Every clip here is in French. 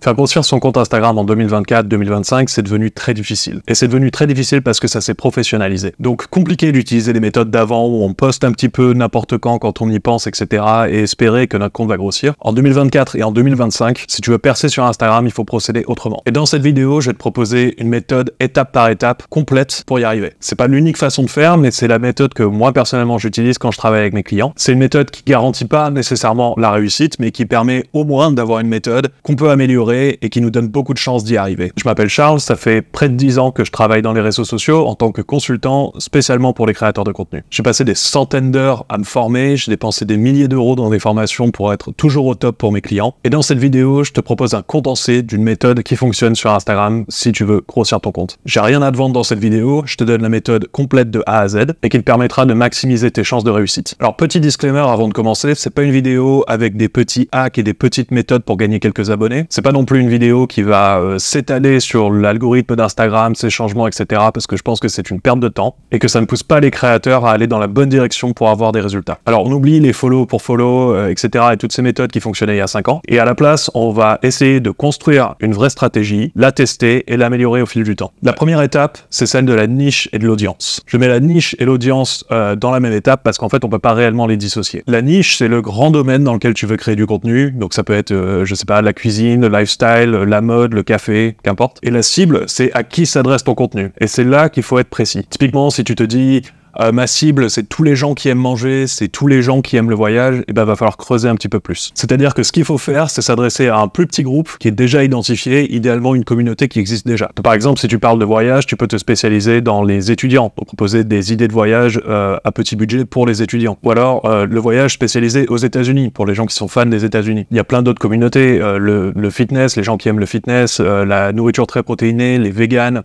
Faire grossir son compte Instagram en 2024-2025, c'est devenu très difficile. Et c'est devenu très difficile parce que ça s'est professionnalisé. Donc compliqué d'utiliser les méthodes d'avant où on poste un petit peu n'importe quand on y pense, etc. et espérer que notre compte va grossir. En 2024 et en 2025, si tu veux percer sur Instagram, il faut procéder autrement. Et dans cette vidéo, je vais te proposer une méthode étape par étape complète pour y arriver. C'est pas l'unique façon de faire, mais c'est la méthode que moi personnellement j'utilise quand je travaille avec mes clients. C'est une méthode qui garantit pas nécessairement la réussite, mais qui permet au moins d'avoir une méthode qu'on peut améliorer et qui nous donne beaucoup de chances d'y arriver. Je m'appelle Charles, ça fait près de 10 ans que je travaille dans les réseaux sociaux en tant que consultant spécialement pour les créateurs de contenu. J'ai passé des centaines d'heures à me former, j'ai dépensé des milliers d'euros dans des formations pour être toujours au top pour mes clients. Et dans cette vidéo, je te propose un condensé d'une méthode qui fonctionne sur Instagram si tu veux grossir ton compte. J'ai rien à te vendre dans cette vidéo, je te donne la méthode complète de A à Z et qui te permettra de maximiser tes chances de réussite. Alors petit disclaimer avant de commencer, c'est pas une vidéo avec des petits hacks et des petites méthodes pour gagner quelques abonnés. C'est pas non plus une vidéo qui va s'étaler sur l'algorithme d'Instagram, ses changements, etc. parce que je pense que c'est une perte de temps et que ça ne pousse pas les créateurs à aller dans la bonne direction pour avoir des résultats. Alors on oublie les follow pour follow, etc. et toutes ces méthodes qui fonctionnaient il y a 5 ans. Et à la place, on va essayer de construire une vraie stratégie, la tester et l'améliorer au fil du temps. La première étape, c'est celle de la niche et de l'audience. Je mets la niche et l'audience dans la même étape parce qu'en fait, on peut pas réellement les dissocier. La niche, c'est le grand domaine dans lequel tu veux créer du contenu. Donc ça peut être, je sais pas, la cuisine, le lifestyle, la mode, le café, qu'importe. Et la cible, c'est à qui s'adresse ton contenu. Et c'est là qu'il faut être précis. Typiquement, si tu te dis ma cible, c'est tous les gens qui aiment manger, c'est tous les gens qui aiment le voyage, et ben va falloir creuser un petit peu plus. C'est-à-dire que ce qu'il faut faire, c'est s'adresser à un plus petit groupe qui est déjà identifié, idéalement une communauté qui existe déjà. Par exemple, si tu parles de voyage, tu peux te spécialiser dans les étudiants, pour proposer des idées de voyage à petit budget pour les étudiants. Ou alors le voyage spécialisé aux États-Unis, pour les gens qui sont fans des États-Unis. Il y a plein d'autres communautés, le fitness, les gens qui aiment le fitness, la nourriture très protéinée, les véganes,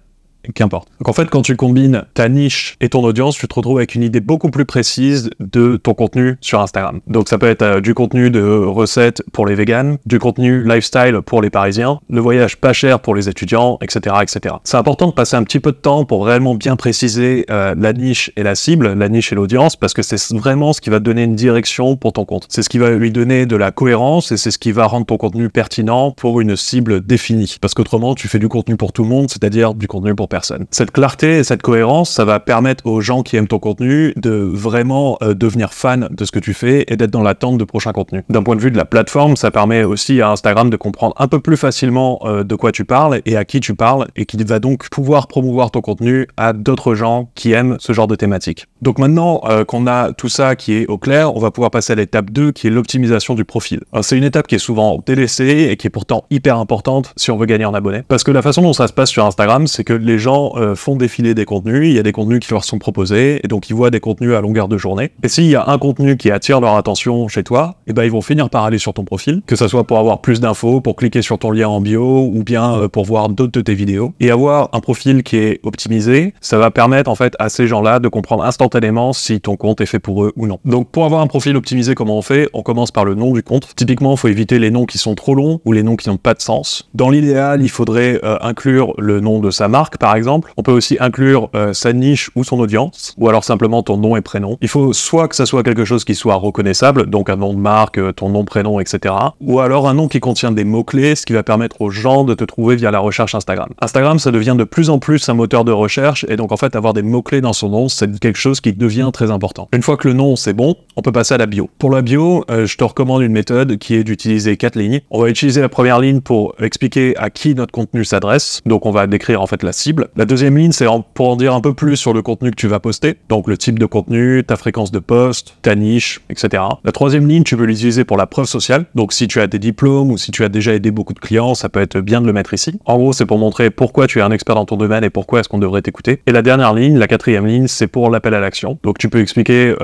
qu'importe. Donc en fait, quand tu combines ta niche et ton audience, tu te retrouves avec une idée beaucoup plus précise de ton contenu sur Instagram. Donc ça peut être du contenu de recettes pour les véganes, du contenu lifestyle pour les parisiens, le voyage pas cher pour les étudiants, etc., etc. C'est important de passer un petit peu de temps pour réellement bien préciser la niche et la cible, la niche et l'audience, parce que c'est vraiment ce qui va te donner une direction pour ton compte. C'est ce qui va lui donner de la cohérence et c'est ce qui va rendre ton contenu pertinent pour une cible définie. Parce qu'autrement, tu fais du contenu pour tout le monde, c'est-à-dire du contenu pour personne. Cette clarté et cette cohérence, ça va permettre aux gens qui aiment ton contenu de vraiment devenir fans de ce que tu fais et d'être dans l'attente de prochains contenus. D'un point de vue de la plateforme, ça permet aussi à Instagram de comprendre un peu plus facilement de quoi tu parles et à qui tu parles et qui va donc pouvoir promouvoir ton contenu à d'autres gens qui aiment ce genre de thématique. Donc maintenant qu'on a tout ça qui est au clair, on va pouvoir passer à l'étape 2 qui est l'optimisation du profil. C'est une étape qui est souvent délaissée et qui est pourtant hyper importante si on veut gagner en abonnés. Parce que la façon dont ça se passe sur Instagram, c'est que les gens font défiler des contenus, il y a des contenus qui leur sont proposés, et donc ils voient des contenus à longueur de journée. Et s'il y a un contenu qui attire leur attention chez toi, et ben ils vont finir par aller sur ton profil, que ça soit pour avoir plus d'infos, pour cliquer sur ton lien en bio, ou bien pour voir d'autres de tes vidéos. Et avoir un profil qui est optimisé, ça va permettre en fait à ces gens-là de comprendre instantanément si ton compte est fait pour eux ou non. Donc pour avoir un profil optimisé, comment on fait? On commence par le nom du compte. Typiquement, il faut éviter les noms qui sont trop longs, ou les noms qui n'ont pas de sens. Dans l'idéal, il faudrait inclure le nom de sa marque, par exemple. On peut aussi inclure sa niche ou son audience, ou alors simplement ton nom et prénom. Il faut soit que ça soit quelque chose qui soit reconnaissable, donc un nom de marque, ton nom, prénom, etc. Ou alors un nom qui contient des mots-clés, ce qui va permettre aux gens de te trouver via la recherche Instagram. Instagram, ça devient de plus en plus un moteur de recherche, et donc en fait avoir des mots-clés dans son nom, c'est quelque chose qui devient très important. Une fois que le nom c'est bon, on peut passer à la bio. Pour la bio, je te recommande une méthode qui est d'utiliser 4 lignes. On va utiliser la première ligne pour expliquer à qui notre contenu s'adresse, donc on va décrire en fait la cible. La deuxième ligne, c'est pour en dire un peu plus sur le contenu que tu vas poster, donc le type de contenu, ta fréquence de post, ta niche, etc. La troisième ligne, tu peux l'utiliser pour la preuve sociale, donc si tu as des diplômes ou si tu as déjà aidé beaucoup de clients, ça peut être bien de le mettre ici. En gros, c'est pour montrer pourquoi tu es un expert dans ton domaine et pourquoi est-ce qu'on devrait t'écouter. Et la dernière ligne, la quatrième ligne, c'est pour l'appel à l'action. Donc tu peux expliquer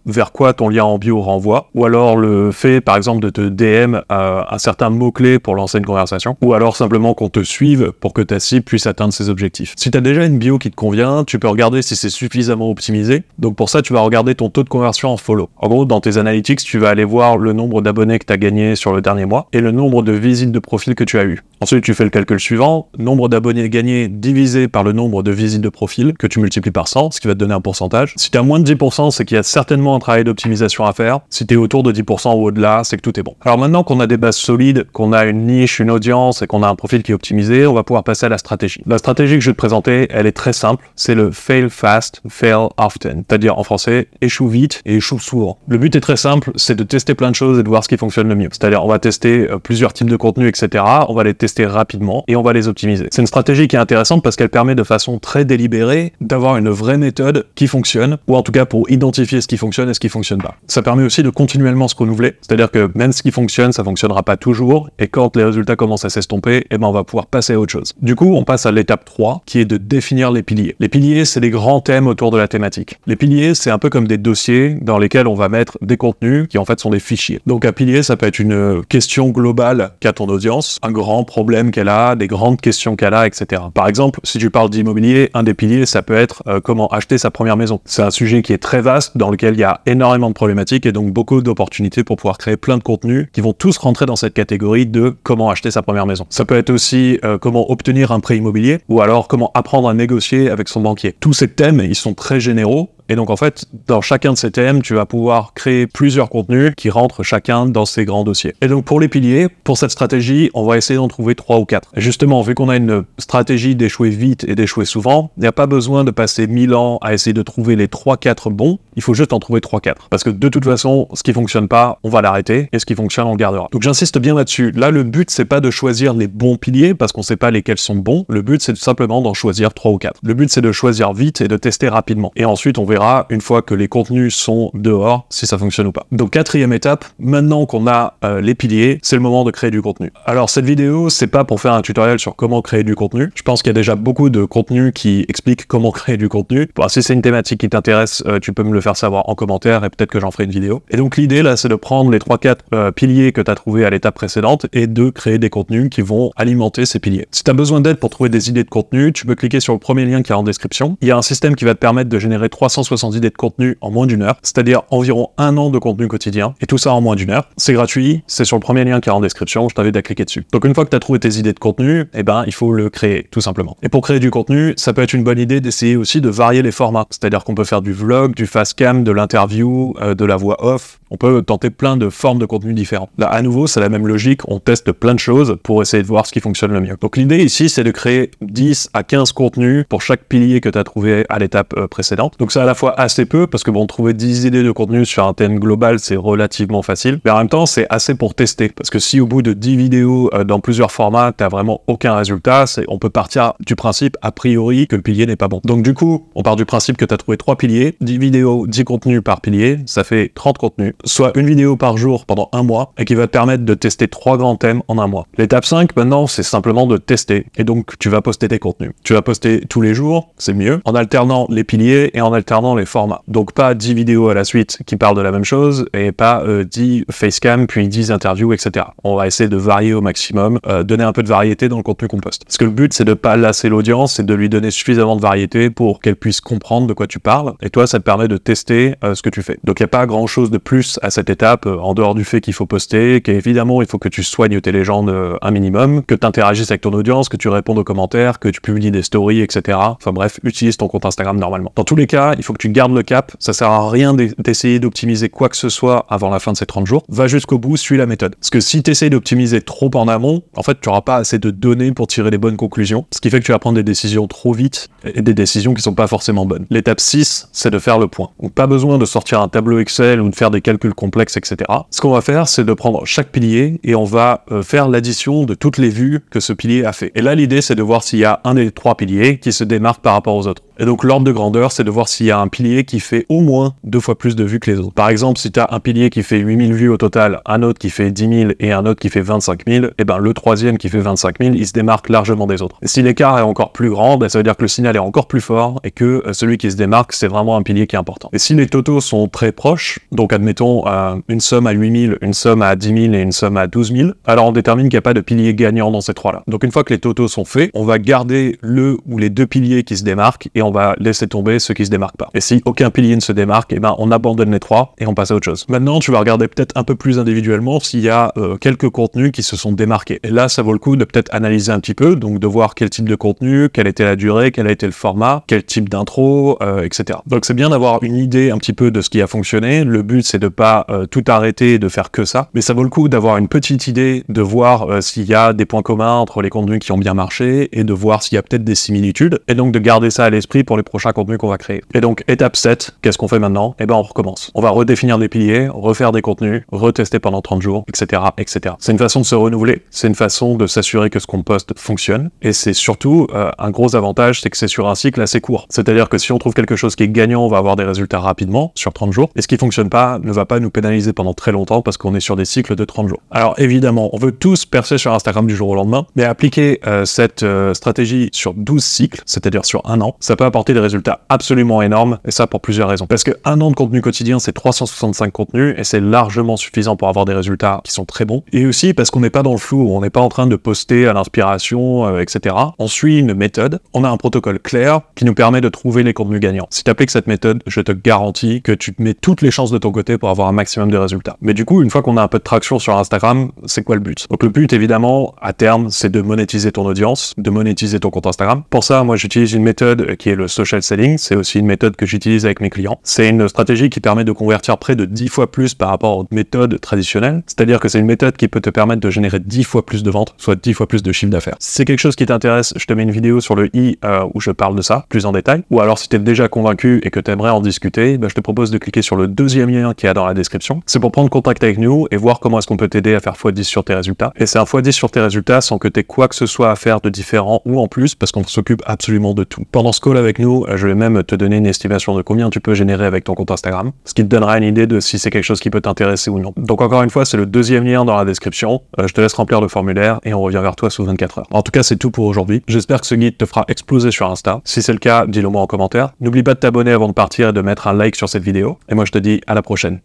vers quoi ton lien en bio renvoie, ou alors le fait, par exemple, de te DM un certain mot-clé pour lancer une conversation, ou alors simplement qu'on te suive pour que ta cible puisse atteindre ses objectifs. objectif. Si tu as déjà une bio qui te convient, tu peux regarder si c'est suffisamment optimisé. Donc pour ça, tu vas regarder ton taux de conversion en follow. En gros, dans tes analytics, tu vas aller voir le nombre d'abonnés que tu as gagné sur le dernier mois et le nombre de visites de profil que tu as eu. Ensuite, tu fais le calcul suivant, nombre d'abonnés gagnés divisé par le nombre de visites de profil que tu multiplies par 100, ce qui va te donner un pourcentage. Si tu as moins de 10%, c'est qu'il y a certainement un travail d'optimisation à faire. Si tu es autour de 10% ou au-delà, c'est que tout est bon. Alors maintenant qu'on a des bases solides, qu'on a une niche, une audience et qu'on a un profil qui est optimisé, on va pouvoir passer à la stratégie. La stratégie que je vais te présenter, elle est très simple, c'est le fail fast, fail often, c'est-à-dire en français, échoue vite et échoue souvent. Le but est très simple, c'est de tester plein de choses et de voir ce qui fonctionne le mieux. C'est-à-dire on va tester plusieurs types de contenus, etc. On va les tester rapidement et on va les optimiser. C'est une stratégie qui est intéressante parce qu'elle permet de façon très délibérée d'avoir une vraie méthode qui fonctionne, ou en tout cas pour identifier ce qui fonctionne et ce qui fonctionne pas. Ça permet aussi de continuellement se renouveler, c'est-à-dire que même ce qui fonctionne, ça fonctionnera pas toujours, et quand les résultats commencent à s'estomper, eh ben on va pouvoir passer à autre chose. Du coup, on passe à l'étape 3, qui est de définir les piliers. Les piliers, c'est les grands thèmes autour de la thématique. Les piliers, c'est un peu comme des dossiers dans lesquels on va mettre des contenus qui en fait sont des fichiers. Donc un pilier, ça peut être une question globale qu'a ton audience, un grand problème qu'elle a, des grandes questions qu'elle a, etc. Par exemple, si tu parles d'immobilier, un des piliers, ça peut être comment acheter sa première maison. C'est un sujet qui est très vaste, dans lequel il y a énormément de problématiques et donc beaucoup d'opportunités pour pouvoir créer plein de contenus qui vont tous rentrer dans cette catégorie de comment acheter sa première maison. Ça peut être aussi comment obtenir un prêt immobilier ou alors comment apprendre à négocier avec son banquier. Tous ces thèmes, ils sont très généraux. Et donc en fait, dans chacun de ces thèmes, tu vas pouvoir créer plusieurs contenus qui rentrent chacun dans ces grands dossiers. Et donc pour les piliers, pour cette stratégie, on va essayer d'en trouver 3 ou 4. Et justement, vu qu'on a une stratégie d'échouer vite et d'échouer souvent, il n'y a pas besoin de passer 1000 ans à essayer de trouver les 3-4 bons, il faut juste en trouver 3-4. Parce que de toute façon, ce qui fonctionne pas, on va l'arrêter, et ce qui fonctionne, on le gardera. Donc j'insiste bien là-dessus. Là, le but, c'est pas de choisir les bons piliers, parce qu'on sait pas lesquels sont bons. Le but, c'est tout simplement d'en choisir 3 ou 4. Le but, c'est de choisir vite et de tester rapidement. Et ensuite, on verra une fois que les contenus sont dehors, si ça fonctionne ou pas. Donc 4e étape, maintenant qu'on a les piliers, c'est le moment de créer du contenu. Alors cette vidéo, c'est pas pour faire un tutoriel sur comment créer du contenu. Je pense qu'il y a déjà beaucoup de contenus qui expliquent comment créer du contenu. Bon, si c'est une thématique qui t'intéresse, tu peux me le faire savoir en commentaire et peut-être que j'en ferai une vidéo. Et donc l'idée là, c'est de prendre les 3-4 piliers que tu as trouvés à l'étape précédente et de créer des contenus qui vont alimenter ces piliers. Si tu as besoin d'aide pour trouver des idées de contenu, tu peux cliquer sur le premier lien qui est en description. Il y a un système qui va te permettre de générer 370 idées de contenu en moins d'1 heure, c'est-à-dire environ 1 an de contenu quotidien, et tout ça en moins d'1 heure. C'est gratuit, c'est sur le premier lien qui est en description, je t'invite à cliquer dessus. Donc une fois que tu as trouvé tes idées de contenu, eh ben il faut le créer, tout simplement. Et pour créer du contenu, ça peut être une bonne idée d'essayer aussi de varier les formats, c'est-à-dire qu'on peut faire du vlog, du fast cam, de l'interview, de la voix off. On peut tenter plein de formes de contenu différents. Là, à nouveau, c'est la même logique, on teste plein de choses pour essayer de voir ce qui fonctionne le mieux. Donc l'idée ici, c'est de créer 10 à 15 contenus pour chaque pilier que tu as trouvé à l'étape précédente. Donc c'est à la fois assez peu, parce que bon, trouver 10 idées de contenu sur un thème global, c'est relativement facile, mais en même temps, c'est assez pour tester, parce que si au bout de 10 vidéos dans plusieurs formats, t'as vraiment aucun résultat, on peut partir du principe, a priori, que le pilier n'est pas bon. Donc du coup, on part du principe que tu as trouvé 3 piliers, 10 vidéos, 10 contenus par pilier, ça fait 30 contenus, soit une vidéo par jour pendant 1 mois, et qui va te permettre de tester 3 grands thèmes en 1 mois. L'étape 5, maintenant, c'est simplement de tester, et donc tu vas poster tes contenus. Tu vas poster tous les jours, c'est mieux, en alternant les piliers et en alternant les formats. Donc pas 10 vidéos à la suite qui parlent de la même chose, et pas 10 facecam, puis 10 interviews, etc. On va essayer de varier au maximum, donner un peu de variété dans le contenu qu'on poste. Parce que le but, c'est de pas lasser l'audience, c'est de lui donner suffisamment de variété pour qu'elle puisse comprendre de quoi tu parles, et toi, ça te permet de tester ce que tu fais. Donc il n'y a pas grand chose de plus à cette étape, en dehors du fait qu'il faut poster, qu'évidemment, il faut que tu soignes tes légendes un minimum, que tu interagisses avec ton audience, que tu répondes aux commentaires, que tu publies des stories, etc. Enfin bref, utilise ton compte Instagram normalement. Dans tous les cas, il faut que tu gardes le cap, ça sert à rien d'essayer d'optimiser quoi que ce soit avant la fin de ces 30 jours. Va jusqu'au bout, suis la méthode. Parce que si tu essayes d'optimiser trop en amont, en fait, tu n'auras pas assez de données pour tirer les bonnes conclusions, ce qui fait que tu vas prendre des décisions trop vite et des décisions qui sont pas forcément bonnes. L'étape 6, c'est de faire le point. Donc pas besoin de sortir un tableau Excel ou de faire des calculs complexes, etc. Ce qu'on va faire, c'est de prendre chaque pilier et on va faire l'addition de toutes les vues que ce pilier a fait. Et là, l'idée, c'est de voir s'il y a un des 3 piliers qui se démarque par rapport aux autres. Et donc l'ordre de grandeur, c'est de voir s'il y a un pilier qui fait au moins 2 fois plus de vues que les autres. Par exemple, si tu as un pilier qui fait 8000 vues au total, un autre qui fait 10 000 et un autre qui fait 25 000, et ben le troisième qui fait 25 000, il se démarque largement des autres. Et si l'écart est encore plus grand, ben ça veut dire que le signal est encore plus fort et que celui qui se démarque, c'est vraiment un pilier qui est important. Et si les totaux sont très proches, donc admettons une somme à 8000, une somme à 10 000 et une somme à 12 000, alors on détermine qu'il n'y a pas de pilier gagnant dans ces trois-là. Donc une fois que les totaux sont faits, on va garder le ou les deux piliers qui se démarquent et on va laisser tomber ceux qui se démarquent pas. Et si aucun pilier ne se démarque, et ben on abandonne les trois et on passe à autre chose. Maintenant, tu vas regarder peut-être un peu plus individuellement s'il y a quelques contenus qui se sont démarqués. Et là, ça vaut le coup de peut-être analyser un petit peu, donc de voir quel type de contenu, quelle était la durée, quel a été le format, quel type d'intro, etc. Donc c'est bien d'avoir une idée un petit peu de ce qui a fonctionné. Le but, c'est de pas tout arrêter et de faire que ça, mais ça vaut le coup d'avoir une petite idée, de voir s'il y a des points communs entre les contenus qui ont bien marché et de voir s'il y a peut-être des similitudes, et donc de garder ça à l'esprit pour les prochains contenus qu'on va créer. Et donc, étape 7, qu'est-ce qu'on fait maintenant? Eh ben, on recommence. On va redéfinir des piliers, refaire des contenus, retester pendant 30 jours, etc., etc. C'est une façon de se renouveler, c'est une façon de s'assurer que ce qu'on poste fonctionne, et c'est surtout un gros avantage, c'est que c'est sur un cycle assez court. C'est-à-dire que si on trouve quelque chose qui est gagnant, on va avoir des résultats rapidement, sur 30 jours, et ce qui fonctionne pas ne va pas nous pénaliser pendant très longtemps parce qu'on est sur des cycles de 30 jours. Alors évidemment, on veut tous percer sur Instagram du jour au lendemain, mais appliquer cette stratégie sur 12 cycles, c'est-à-dire sur un an, ça peut apporter des résultats absolument énormes, et ça pour plusieurs raisons. Parce que un an de contenu quotidien, c'est 365 contenus, et c'est largement suffisant pour avoir des résultats qui sont très bons. Et aussi parce qu'on n'est pas dans le flou, on n'est pas en train de poster à l'inspiration, etc. On suit une méthode, on a un protocole clair qui nous permet de trouver les contenus gagnants. Si tu appliques cette méthode, je te garantis que tu mets toutes les chances de ton côté pour avoir un maximum de résultats. Mais du coup, une fois qu'on a un peu de traction sur Instagram, c'est quoi le but? Donc le but, évidemment, à terme, c'est de monétiser ton audience, de monétiser ton compte Instagram. Pour ça, moi, j'utilise une méthode qui est le social selling. C'est aussi une méthode que j'utilise avec mes clients. C'est une stratégie qui permet de convertir près de 10 fois plus par rapport aux méthodes traditionnelles. C'est-à-dire que c'est une méthode qui peut te permettre de générer 10 fois plus de ventes, soit 10 fois plus de chiffre d'affaires. Si c'est quelque chose qui t'intéresse, je te mets une vidéo sur le i où je parle de ça plus en détail. Ou alors, si tu es déjà convaincu et que tu aimerais en discuter, je te propose de cliquer sur le deuxième lien qui est dans la description. C'est pour prendre contact avec nous et voir comment est-ce qu'on peut t'aider à faire x10 sur tes résultats. Et c'est un x10 sur tes résultats sans que tu aies quoi que ce soit à faire de différent ou en plus, parce qu'on s'occupe absolument de tout. Pendant ce call avec nous, je vais même te donner une estimation de combien tu peux générer avec ton compte Instagram, ce qui te donnera une idée de si c'est quelque chose qui peut t'intéresser ou non. Donc encore une fois, c'est le deuxième lien dans la description. Je te laisse remplir le formulaire et on revient vers toi sous 24 heures. En tout cas, c'est tout pour aujourd'hui. J'espère que ce guide te fera exploser sur Insta. Si c'est le cas, dis-le moi en commentaire. N'oublie pas de t'abonner avant de partir et de mettre un like sur cette vidéo. Et moi, je te dis à la prochaine.